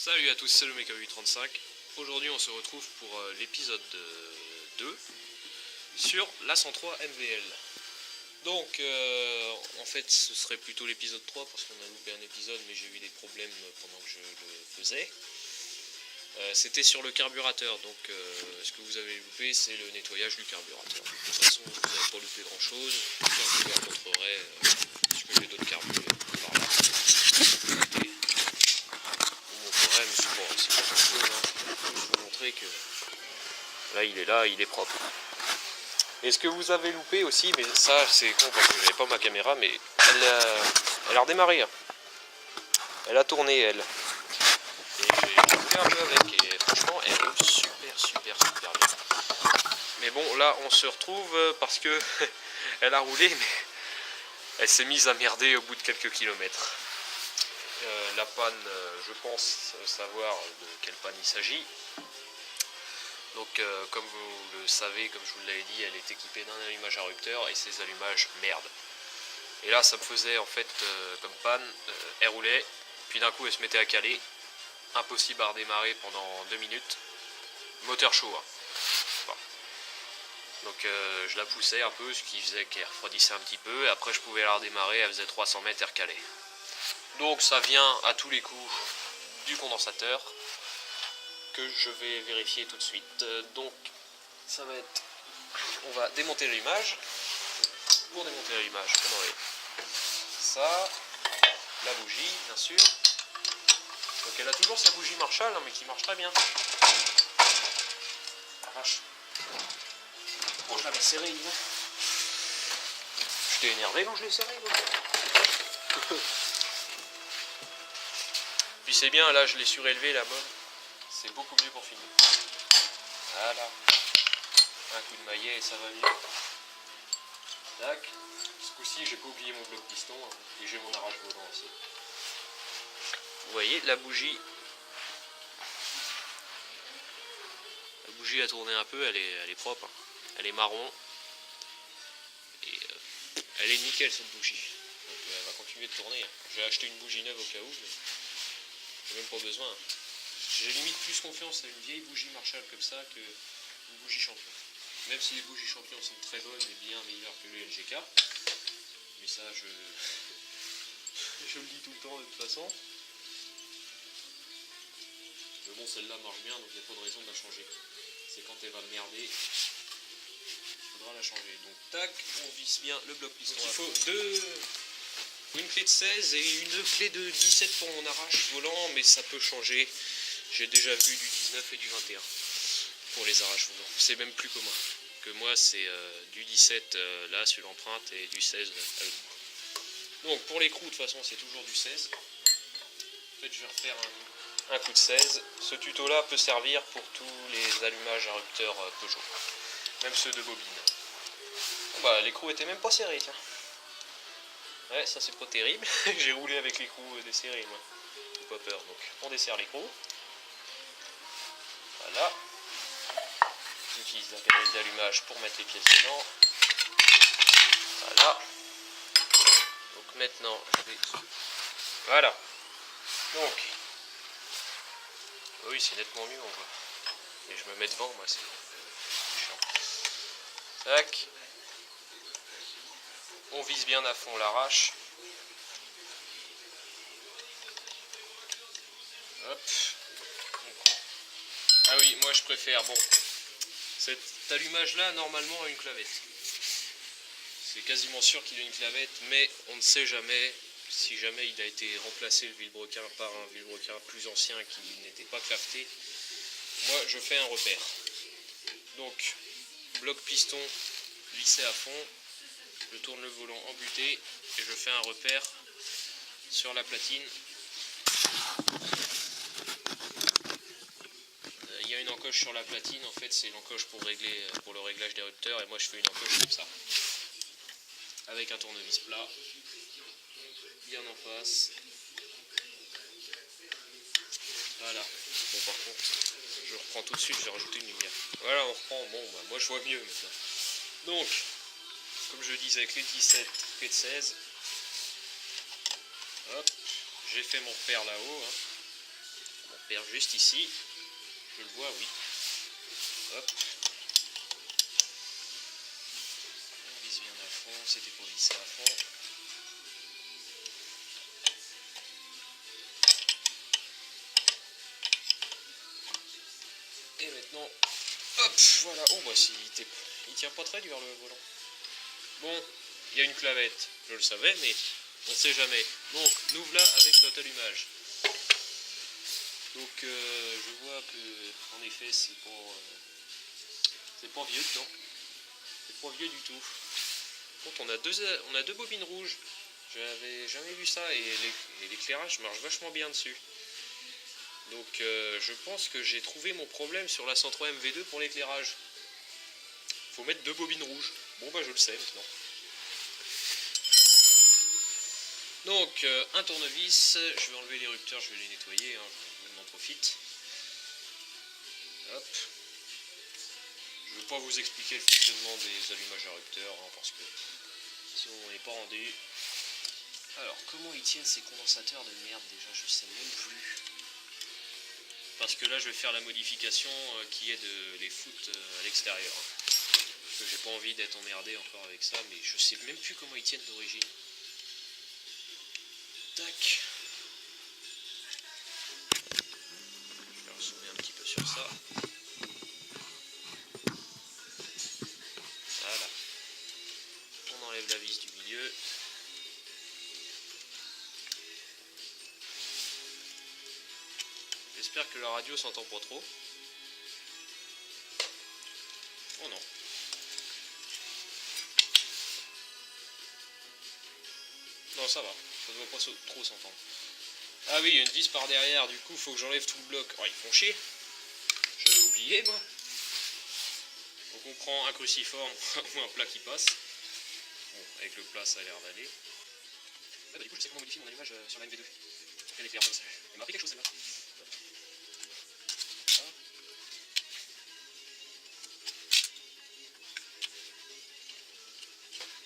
Salut à tous, c'est le Meka835. Aujourd'hui on se retrouve pour l'épisode 2 sur la 103 MVL. Donc en fait ce serait plutôt l'épisode 3 parce qu'on a loupé un épisode mais j'ai eu des problèmes pendant que je le faisais. C'était sur le carburateur, donc ce que vous avez loupé c'est le nettoyage du carburateur. De toute façon vous n'avez pas loupé grand chose, je vous montrerai puisque j'ai d'autres carbures par là. Mais c'est pas grand chose, hein. Je vais vous montrer que là il est propre. Et ce que vous avez loupé aussi, mais ça c'est con parce que j'avais pas ma caméra, mais elle a redémarré. Elle a tourné elle. Et j'ai joué un peu avec et franchement elle roule super bien. Mais bon là on se retrouve parce que elle a roulé mais elle s'est mise à merder au bout de quelques kilomètres. La panne, je pense savoir de quelle panne il s'agit. Donc comme vous le savez, comme je vous l'avais dit, elle est équipée d'un allumage à rupteur et ces allumages merdent. Et là ça me faisait en fait comme panne, elle roulait, puis d'un coup elle se mettait à caler. Impossible à redémarrer pendant 2 minutes. Moteur chaud. Hein. Bon. Donc je la poussais un peu, ce qui faisait qu'elle refroidissait un petit peu. Et après je pouvais la redémarrer, elle faisait 300 mètres, elle recalait. Donc ça vient à tous les coups du condensateur que je vais vérifier tout de suite. Donc ça va être... On va démonter l'allumage. Pour démonter l'allumage, on enlève ça, la bougie bien sûr. Donc elle a toujours sa bougie Marshall, hein, mais qui marche très bien. Arrache. Oh, je l'avais serré, dis donc. Je t'ai énervé quand je l'ai serré. Puis c'est bien, là je l'ai surélevé la bonne. C'est beaucoup mieux pour filmer. Voilà. Un coup de maillet et ça va mieux. Tac. Ce coup-ci j'ai pas oublié mon bloc piston hein, et j'ai mon arrache volant aussi. Vous voyez la bougie. La bougie a tourné un peu, elle est propre. Hein. Elle est marron. Et elle est nickel cette bougie. Donc elle va continuer de tourner. Hein. J'ai acheté une bougie neuve au cas où, mais j'ai même pas besoin. Hein. J'ai limite plus confiance à une vieille bougie Marshall comme ça que une bougie champion. Même si les bougies champions sont très bonnes et bien meilleures que les LGK. Mais ça je le dis tout le temps de toute façon. Mais bon celle-là marche bien donc il n'y a pas de raison de la changer. C'est quand elle va merder, il faudra la changer. Donc tac, on visse bien le bloc piston. Il faut une clé de 16 et une clé de 17 pour mon arrache volant, mais ça peut changer. J'ai déjà vu du 19 et du 21 pour les arraches volants. C'est même plus commun. Que moi c'est du 17 là sur l'empreinte et du 16 à l'autre bout. Donc pour l'écrou de toute façon c'est toujours du 16. En fait je vais refaire un coup de 16. Ce tuto là peut servir pour tous les allumages à rupteur Peugeot. Même ceux de bobine. Bon, bah l'écrou était même pas serré tiens. Ouais ça c'est pas terrible. J'ai roulé avec l'écrou desserré moi. J'ai pas peur donc on desserre l'écrou. Voilà. J'utilise la pédale d'allumage pour mettre les pièces dedans. Voilà. Donc maintenant je vais... Voilà. Donc. Oui c'est nettement mieux on voit. Et je me mets devant moi c'est chiant. Tac. On vise bien à fond l'arrache. Hop. Ah oui moi je préfère bon. Cet allumage là normalement a une clavette. C'est quasiment sûr qu'il a une clavette, mais on ne sait jamais si jamais il a été remplacé le vilebrequin par un vilebrequin plus ancien qui n'était pas claveté. Moi je fais un repère. Donc bloc piston vissé à fond, je tourne le volant embuté et je fais un repère sur la platine. Il y a une encoche sur la platine, en fait c'est l'encoche pour le réglage des rupteurs et moi je fais une encoche comme ça. Avec un tournevis plat, bien en face. Voilà. Bon par contre, je reprends tout de suite, je vais rajouter une lumière. Voilà on reprend, bon bah, moi je vois mieux maintenant. Donc, comme je disais, clé de 17, clé de 16. Hop, j'ai fait mon repère là-haut. Hein. Bon, repère juste ici. Je le vois, oui. Hop. On vise bien à fond, c'était pour visser à fond. Et maintenant, hop, voilà. Oh bah il tient pas très dur le volant. Bon, il y a une clavette, je le savais, mais on sait jamais. Donc, nous voilà avec notre allumage. Donc, je vois que, en effet, c'est pas vieux dedans. C'est pas vieux du tout. Donc, on a deux bobines rouges. J'avais jamais vu ça et l'éclairage marche vachement bien dessus. Donc, je pense que j'ai trouvé mon problème sur la 103 MV2 pour l'éclairage. Faut mettre deux bobines rouges. Bon, bah, je le sais maintenant. Donc, un tournevis, je vais enlever l'érupteur, je vais les nettoyer, hein, on en profite. Hop. Je ne vais pas vous expliquer le fonctionnement des allumages érupteurs, hein, parce que si on n'est pas rendu. Alors, comment ils tiennent ces condensateurs de merde déjà, je sais même plus. Parce que là, je vais faire la modification qui est de les foutre à l'extérieur. Parce que j'ai pas envie d'être emmerdé encore avec ça, mais je sais même plus comment ils tiennent d'origine. Tac. Je vais ressoumer un petit peu sur ça. Voilà. On enlève la vis du milieu. J'espère que la radio s'entend pas trop. Oh non. Non, ça va. Ça ne doit pas trop s'entendre. Ah oui, il y a une vis par derrière. Du coup, il faut que j'enlève tout le bloc. Oh, ils font chier. J'avais oublié, moi. Donc on prend un cruciforme ou un plat qui passe. Bon, avec le plat, ça a l'air d'aller. Ah bah du coup, je sais comment modifier mon allumage sur la MV2. Elle est claire, ça. Elle m'a appris quelque chose, celle-là.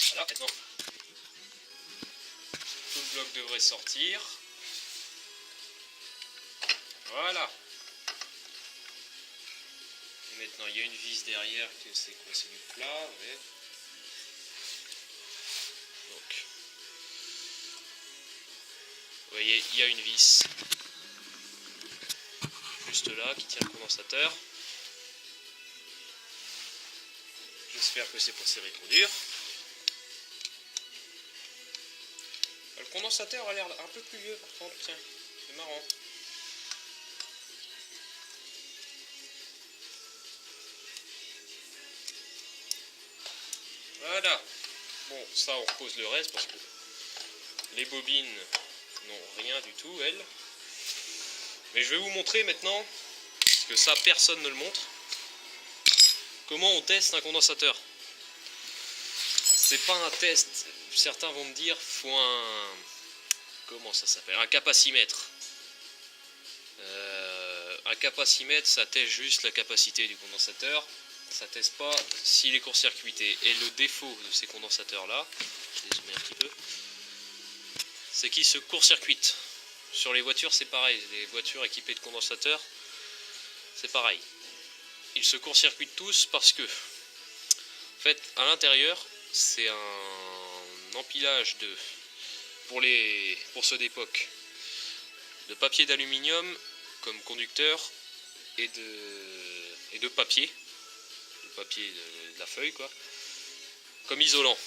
Voilà, maintenant. Tout le bloc devrait sortir. Voilà. Et maintenant, il y a une vis derrière, que c'est quoi? C'est du plat, ouais. Donc, vous voyez, il y a une vis juste là qui tient le condensateur. J'espère que c'est pas serré trop dur. Le condensateur a l'air un peu plus vieux par contre, tiens, c'est marrant. Voilà. Bon, ça on repose le reste parce que les bobines n'ont rien du tout, elles. Mais je vais vous montrer maintenant, parce que ça personne ne le montre, comment on teste un condensateur. C'est pas un test, certains vont me dire, faut un... Comment ça s'appelle? Un capacimètre. Un capacimètre, ça teste juste la capacité du condensateur. Ça teste pas s'il est court-circuité. Et le défaut de ces condensateurs-là, je vais zoomer un petit peu, c'est qu'ils se court-circuitent. Sur les voitures, c'est pareil. Les voitures équipées de condensateurs, c'est pareil. Ils se court-circuitent tous parce que, en fait, à l'intérieur, c'est un empilage de, pour ceux d'époque, de papier d'aluminium comme conducteur et de papier. Le papier de la feuille, quoi, comme isolant.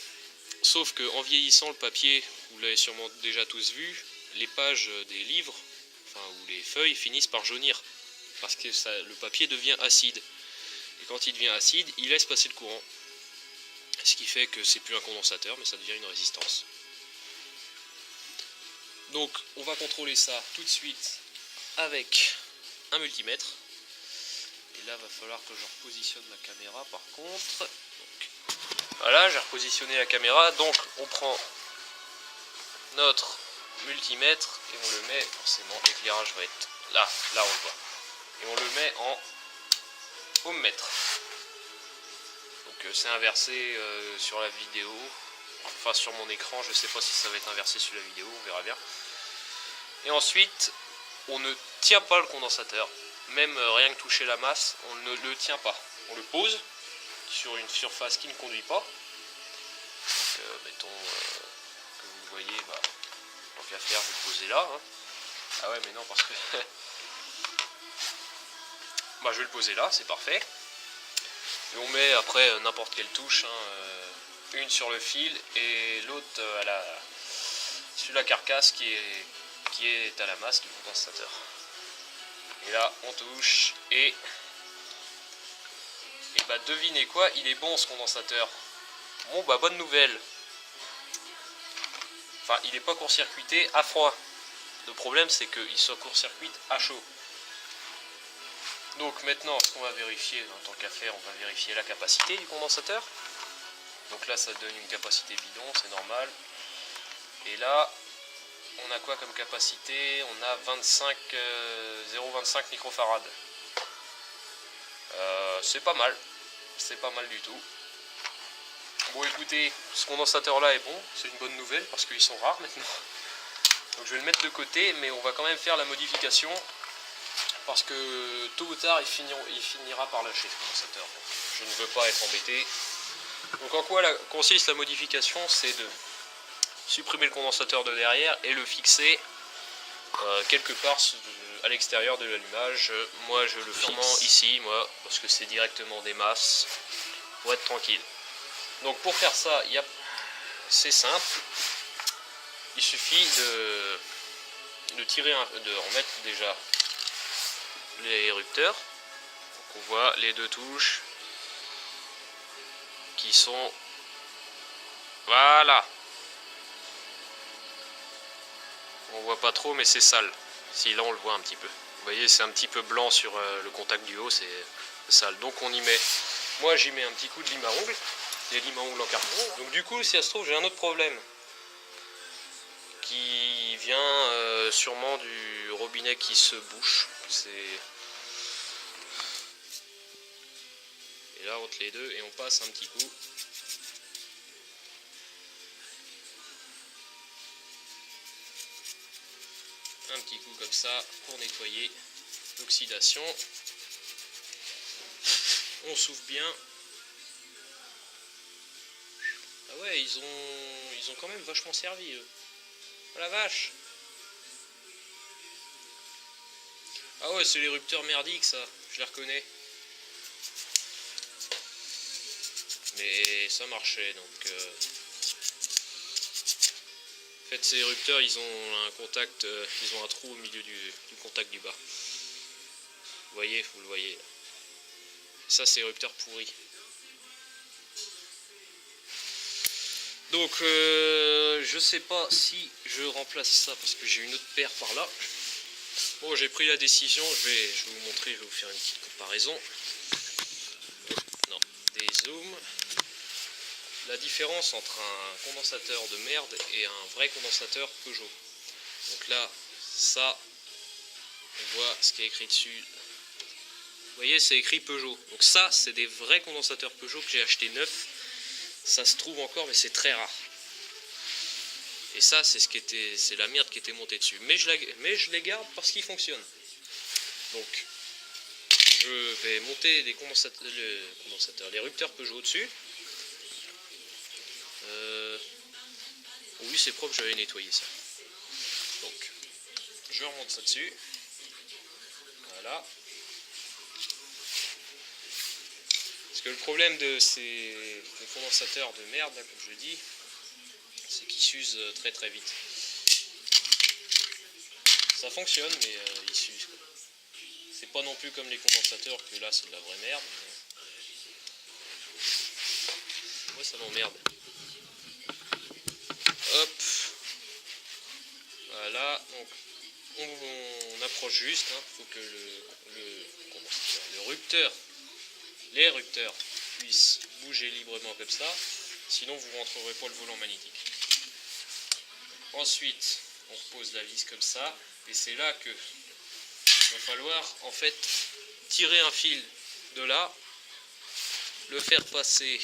Sauf que en vieillissant, le papier, vous l'avez sûrement déjà tous vu, les pages des livres, enfin, ou les feuilles finissent par jaunir parce que le papier devient acide. Et quand il devient acide, il laisse passer le courant. Ce qui fait que c'est plus un condensateur, mais ça devient une résistance. Donc, on va contrôler ça tout de suite avec un multimètre. Et là, va falloir que je repositionne ma caméra par contre. Donc, voilà, j'ai repositionné la caméra. Donc, on prend notre multimètre et on le met, forcément, l'éclairage va être là, on le voit. Et on le met en ohmmètre. Donc, c'est inversé sur la vidéo. Enfin, sur mon écran, je sais pas si ça va être inversé sur la vidéo, on verra bien. Et ensuite, on ne tient pas le condensateur. Même rien que toucher la masse, on ne le tient pas. On le pose sur une surface qui ne conduit pas. Donc, mettons que vous le voyez, bah, tant qu'à faire, vous le posez là. Hein. Ah ouais, mais non, parce que... bah, je vais le poser là, c'est parfait. Et on met après n'importe quelle touche, hein, une sur le fil et l'autre sur la carcasse qui est à la masse du condensateur. Et là, on touche et bah devinez quoi, il est bon ce condensateur. Bon bah bonne nouvelle. Enfin, il n'est pas court-circuité à froid. Le problème c'est qu'il se court-circuite à chaud. Donc maintenant, ce qu'on va vérifier, en tant qu'à faire, on va vérifier la capacité du condensateur. Donc là, ça donne une capacité bidon, c'est normal. Et là, on a quoi comme capacité? On a 0,25 microfarad. C'est pas mal. C'est pas mal du tout. Bon, écoutez, ce condensateur-là est bon. C'est une bonne nouvelle parce qu'ils sont rares maintenant. Donc je vais le mettre de côté, mais on va quand même faire la modification. Parce que tôt ou tard, il finira par lâcher ce condensateur. Je ne veux pas être embêté. Donc en quoi consiste la modification? C'est de supprimer le condensateur de derrière et le fixer quelque part à l'extérieur de l'allumage. Moi je le fixe ici, moi, parce que c'est directement des masses, pour être tranquille. Donc pour faire ça, c'est simple. Il suffit de remettre déjà les érupteurs. Donc on voit les deux touches qui sont... Voilà. On voit pas trop, mais c'est sale. Si là on le voit un petit peu. Vous voyez, c'est un petit peu blanc sur le contact du haut, c'est sale. Donc on y met... Moi j'y mets un petit coup de lime à ongles. Des limes à ongles en carton. Donc du coup, si ça se trouve, j'ai un autre problème. Qui vient sûrement du robinet qui se bouche. Et là, entre les deux, et on passe un petit coup. Un petit coup comme ça pour nettoyer l'oxydation. On souffle bien. Ah ouais, ils ont quand même vachement servi eux. Oh la vache! Ah ouais, c'est l'érupteur merdique ça, je les reconnais. Mais ça marchait donc... En fait, ces érupteurs, ils ont un contact, ils ont un trou au milieu du contact du bas. Vous voyez, vous le voyez. Ça, c'est érupteur pourri. Donc, je sais pas si je remplace ça parce que j'ai une autre paire par là. Bon, j'ai pris la décision, je vais vous montrer, je vais vous faire une petite comparaison. Non, des zooms. La différence entre un condensateur de merde et un vrai condensateur Peugeot. Donc là, ça, on voit ce qui est écrit dessus. Vous voyez, c'est écrit Peugeot. Donc ça, c'est des vrais condensateurs Peugeot que j'ai acheté neufs. Ça se trouve encore, mais c'est très rare. Et ça, c'est la merde qui était montée dessus. Mais je les garde parce qu'ils fonctionnent. Donc, je vais monter les rupteurs Peugeot dessus. Oui, c'est propre, j'avais nettoyé ça. Donc, je remonte ça dessus. Voilà. Parce que le problème de ces condensateurs de merde, là, comme je dis, c'est qu'ils s'usent très très vite. Ça fonctionne, mais ils s'usent. C'est pas non plus comme les condensateurs, que là c'est de la vraie merde. Mais... moi ça m'emmerde. Hop. Voilà, donc on approche juste, hein. Faut que les rupteurs puissent bouger librement comme ça, sinon vous ne rentrerez pas le volant magnétique. Ensuite, on repose la vis comme ça, et c'est là que il va falloir en fait tirer un fil de là, le faire passer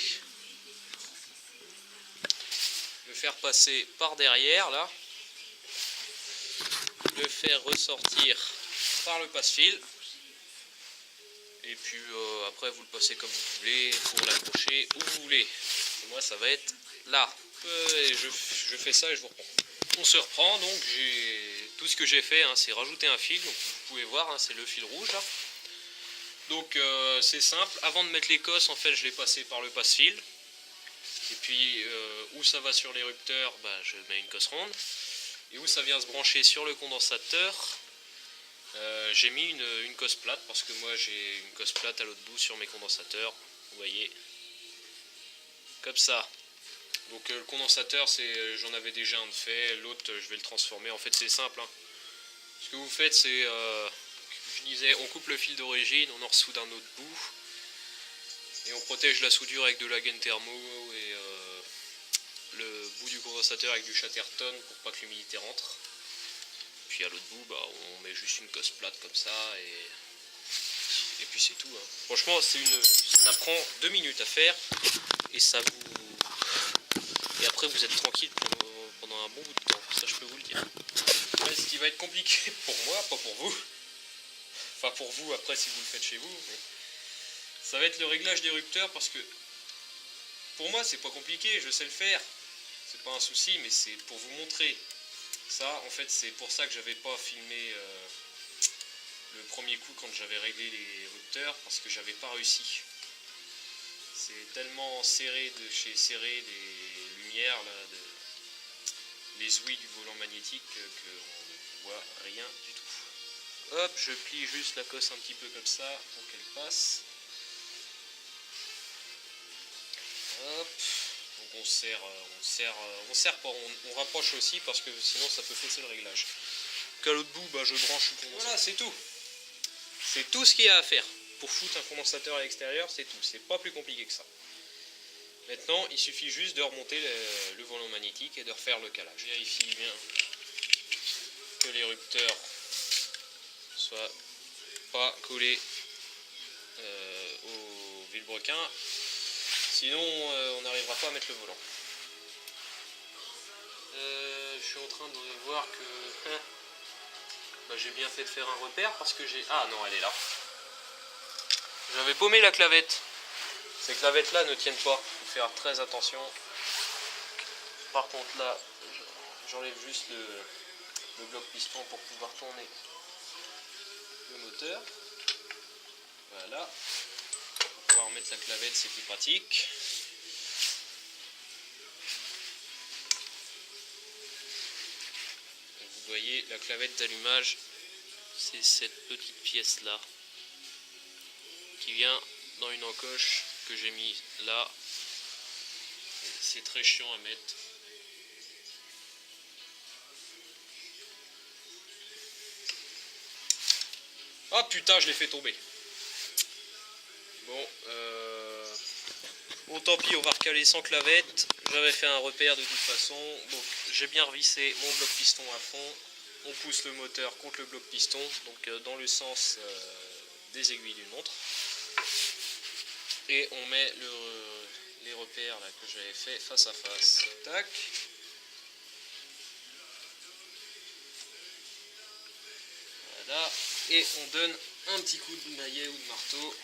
par derrière là, le faire ressortir par le passe-fil. Et puis après vous le passez comme vous voulez pour l'accrocher où vous voulez. Et moi ça va être là. Et je fais ça et je vous reprends. On se reprend, donc tout ce que j'ai fait, hein, c'est rajouter un fil. Donc vous pouvez voir, hein, c'est le fil rouge là. Donc c'est simple, avant de mettre l'écosse, en fait je l'ai passé par le passe-fil. Et puis où ça va sur l'érupteur, bah, je mets une cosse ronde. Et où ça vient se brancher sur le condensateur, j'ai mis une cosse plate parce que moi j'ai une cosse plate à l'autre bout sur mes condensateurs. Vous voyez, comme ça. Donc le condensateur, j'en avais déjà un de fait, l'autre je vais le transformer. En fait c'est simple, hein. Ce que vous faites c'est, je disais, on coupe le fil d'origine, on en ressoude un autre bout. Et on protège la soudure avec de la gaine thermo et le bout du condensateur avec du Chatterton pour pas que l'humidité rentre. Puis à l'autre bout, bah, on met juste une cosse plate comme ça et puis c'est tout, hein. Franchement, ça prend 2 minutes à faire et et après vous êtes tranquille pendant un bon bout de temps. Ça, je peux vous le dire. Ouais, ce qui va être compliqué pour moi, pas pour vous. Enfin pour vous après si vous le faites chez vous. Mais ça va être le réglage d'érupteur parce que pour moi c'est pas compliqué, je sais le faire. C'est pas un souci, mais c'est pour vous montrer. Ça, en fait, c'est pour ça que j'avais pas filmé le premier coup quand j'avais réglé les érupteurs, parce que j'avais pas réussi. C'est tellement serré serré des lumières, là, les ouïes du volant magnétique, qu'on ne voit rien du tout. Hop, je plie juste la cosse un petit peu comme ça pour qu'elle passe. Hop. Donc on serre pas, on rapproche aussi parce que sinon ça peut fausser le réglage. Donc à l'autre bout, bah, je branche le condensateur. Voilà, c'est tout. C'est tout ce qu'il y a à faire. Pour foutre un condensateur à l'extérieur, c'est tout. C'est pas plus compliqué que ça. Maintenant, il suffit juste de remonter le volant magnétique et de refaire le calage. Je vérifie bien que l'érupteur soit pas collé au vilebrequin. Sinon, on n'arrivera pas à mettre le volant. Je suis en train de voir que bah, j'ai bien fait de faire un repère parce que j'ai... Ah non, elle est là. J'avais paumé la clavette. Ces clavettes-là ne tiennent pas. Il faut faire très attention. Par contre, là, j'enlève juste le bloc piston pour pouvoir tourner le moteur. Voilà. Pour pouvoir mettre la clavette, c'est plus pratique. Vous voyez, la clavette d'allumage, c'est cette petite pièce là qui vient dans une encoche que j'ai mis là. C'est très chiant à mettre. Ah putain, je l'ai fait tomber. Bon, bon tant pis, on va recaler sans clavette. J'avais fait un repère de toute façon. Donc j'ai bien revissé mon bloc piston à fond. On pousse le moteur contre le bloc piston, donc dans le sens des aiguilles d'une montre. Et on met les repères là, que j'avais fait face à face. Tac. Voilà. Et on donne un petit coup de maillet ou de marteau.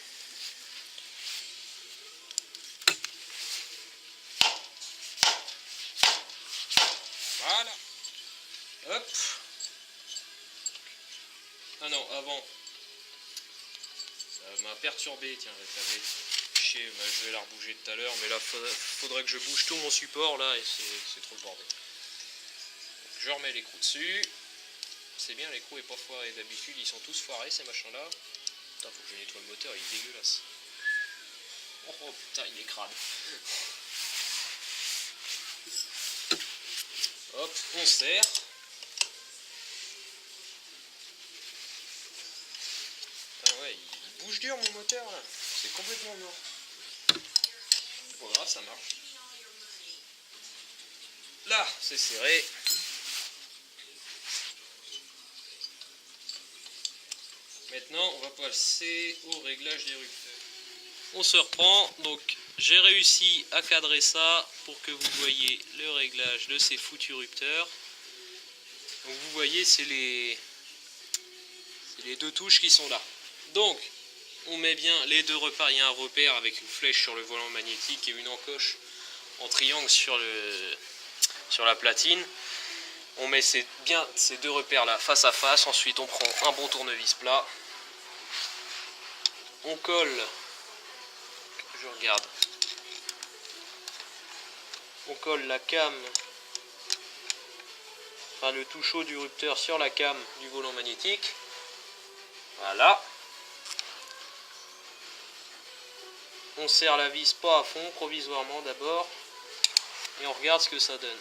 Voilà. Hop. Ah non, avant. Ça m'a perturbé, tiens, la clavette. Chier, bah, je vais la rebouger tout à l'heure, mais là, faudrait que je bouge tout mon support, là, et c'est trop le bordel. Donc, je remets l'écrou dessus. C'est bien, l'écrou est pas foiré. D'habitude, ils sont tous foirés, ces machins-là. Putain, faut que je nettoie le moteur, il est dégueulasse. Oh putain, il est crade. Hop, on serre. Putain, ouais, il bouge dur mon moteur là. C'est complètement mort. Voilà, ça marche. Là, c'est serré. Maintenant, on va passer au réglage des rupteurs. On se reprend. Donc, j'ai réussi à cadrer ça pour que vous voyez le réglage de ces foutus rupteurs. Donc vous voyez, c'est les deux touches qui sont là. Donc on met bien les deux repères. Il y a un repère avec une flèche sur le volant magnétique et une encoche en triangle sur la platine. On met bien ces deux repères là face à face. Ensuite on prend un bon tournevis plat. On colle, je regarde, on colle la came, enfin le tout chaud du rupteur sur la came du volant magnétique. Voilà. On serre la vis pas à fond, provisoirement d'abord, et on regarde ce que ça donne.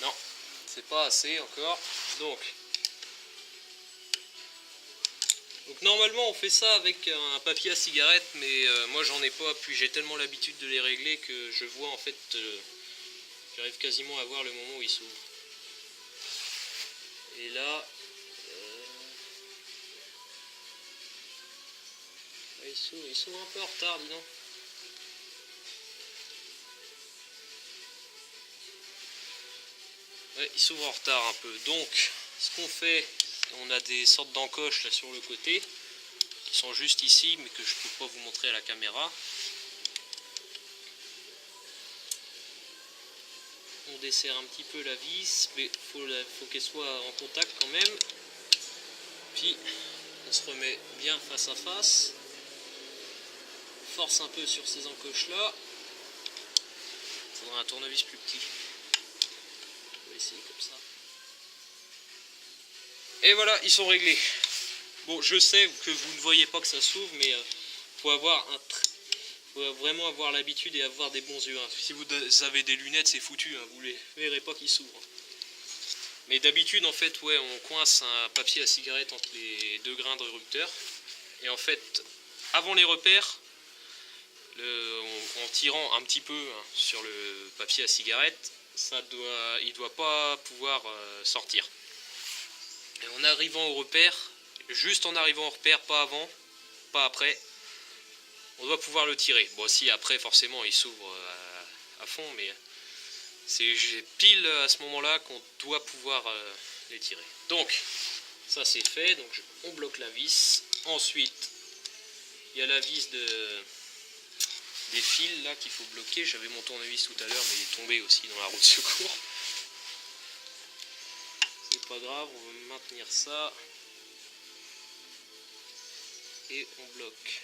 Non, c'est pas assez encore. Donc normalement on fait ça avec un papier à cigarette, mais moi j'en ai pas, puis j'ai tellement l'habitude de les régler que je vois en fait, j'arrive quasiment à voir le moment où il s'ouvre. Et là, il s'ouvre un peu en retard, dis donc. Ouais, il s'ouvre en retard un peu. Donc, ce qu'on fait, on a des sortes d'encoches là sur le côté, qui sont juste ici, mais que je ne peux pas vous montrer à la caméra. On desserre un petit peu la vis, mais faut qu'elle soit en contact quand même. Puis, on se remet bien face à face. On force un peu sur ces encoches là. Il faudra un tournevis plus petit. On va essayer comme ça. Et voilà, ils sont réglés. Bon, je sais que vous ne voyez pas que ça s'ouvre, mais faut vraiment avoir l'habitude et avoir des bons yeux. Hein. Si vous avez des lunettes, c'est foutu, hein, vous ne les verrez pas qu'ils s'ouvrent. Mais d'habitude, en fait, ouais, on coince un papier à cigarette entre les deux grains de rupteur. Et en fait, avant les repères, en tirant un petit peu hein, sur le papier à cigarette, il ne doit pas pouvoir sortir. Et en arrivant au repère, juste en arrivant au repère, pas avant, pas après, on doit pouvoir le tirer. Bon, si après, forcément, il s'ouvre à fond, mais c'est pile à ce moment-là qu'on doit pouvoir les tirer. Donc, ça c'est fait, donc on bloque la vis. Ensuite, il y a la vis des fils là qu'il faut bloquer. J'avais mon tournevis tout à l'heure, mais il est tombé aussi dans la roue de secours. C'est pas grave, on va maintenir ça. Et on bloque.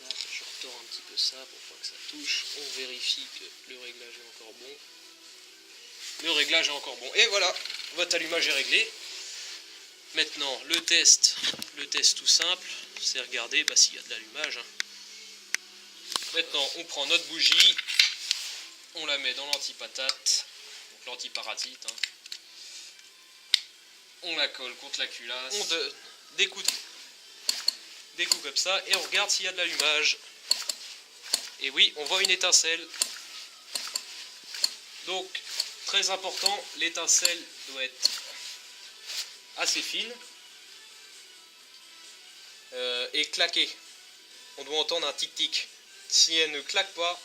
Là, je retors un petit peu ça pour pas que ça touche. On vérifie que le réglage est encore bon. Le réglage est encore bon. Et voilà, votre allumage est réglé. Maintenant, le test tout simple, c'est regarder s'il y a de l'allumage. Hein. Maintenant, on prend notre bougie, on la met dans l'antipatate, donc l'antiparatite. Hein. On la colle contre la culasse, on donne des coups comme ça, et on regarde s'il y a de l'allumage. Et oui, on voit une étincelle. Donc, très important, l'étincelle doit être assez fine et claquer. On doit entendre un tic-tic. Si elle ne claque pas,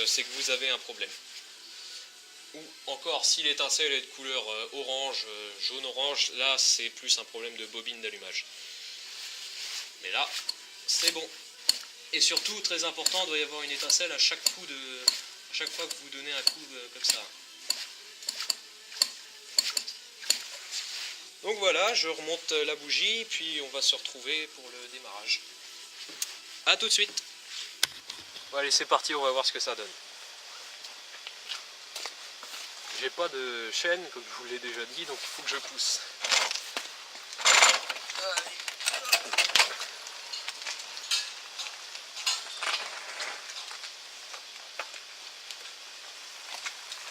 c'est que vous avez un problème. Ou encore, si l'étincelle est de couleur orange, jaune-orange, là c'est plus un problème de bobine d'allumage. Mais là, c'est bon. Et surtout, très important, il doit y avoir une étincelle à chaque fois que vous donnez un coup comme ça. Donc voilà, je remonte la bougie, puis on va se retrouver pour le démarrage. A tout de suite. Bon allez, c'est parti, on va voir ce que ça donne. J'ai pas de chaîne, comme je vous l'ai déjà dit, donc il faut que je pousse.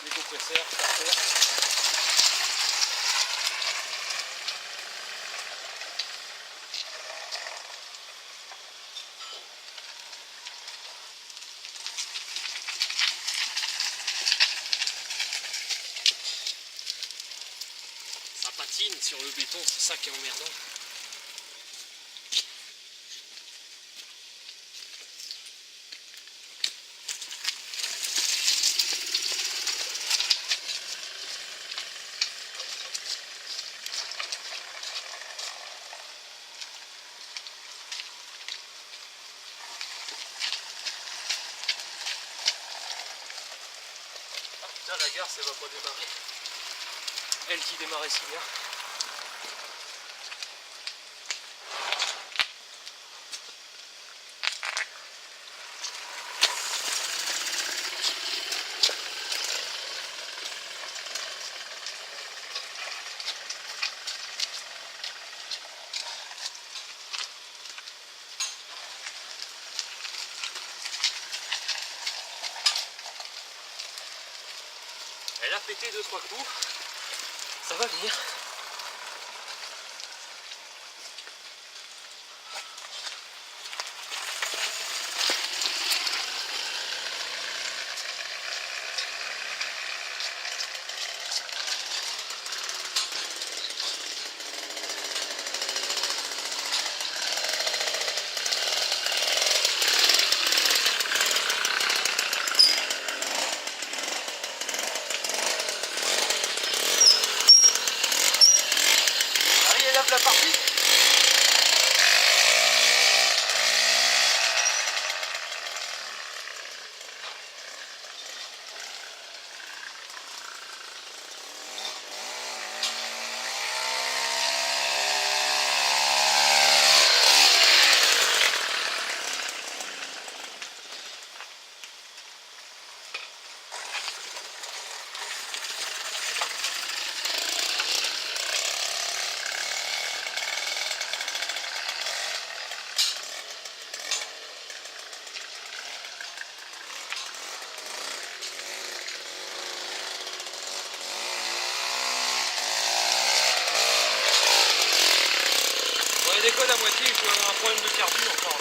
Les compresseurs, par terre. Ça patine sur le béton, c'est ça qui est emmerdant. Là, la garce, elle va pas démarrer. Elle qui démarrait si bien. Elle a pété 2-3 coups. Ça va venir. La partie. Déconne à moitié, il faut avoir un problème de carbu encore.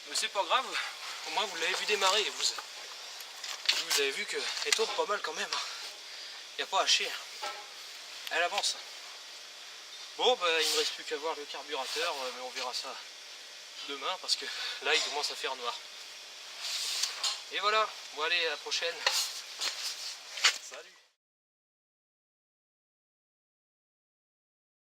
Mais c'est pas grave, au moins vous l'avez vu démarrer et vous avez vu qu'elle tourne pas mal quand même. Il n'y a pas à chier. Elle avance. Bon, bah, il ne me reste plus qu'à voir le carburateur, mais on verra ça demain parce que là il commence à faire noir. Et voilà, bon allez, à la prochaine. Salut.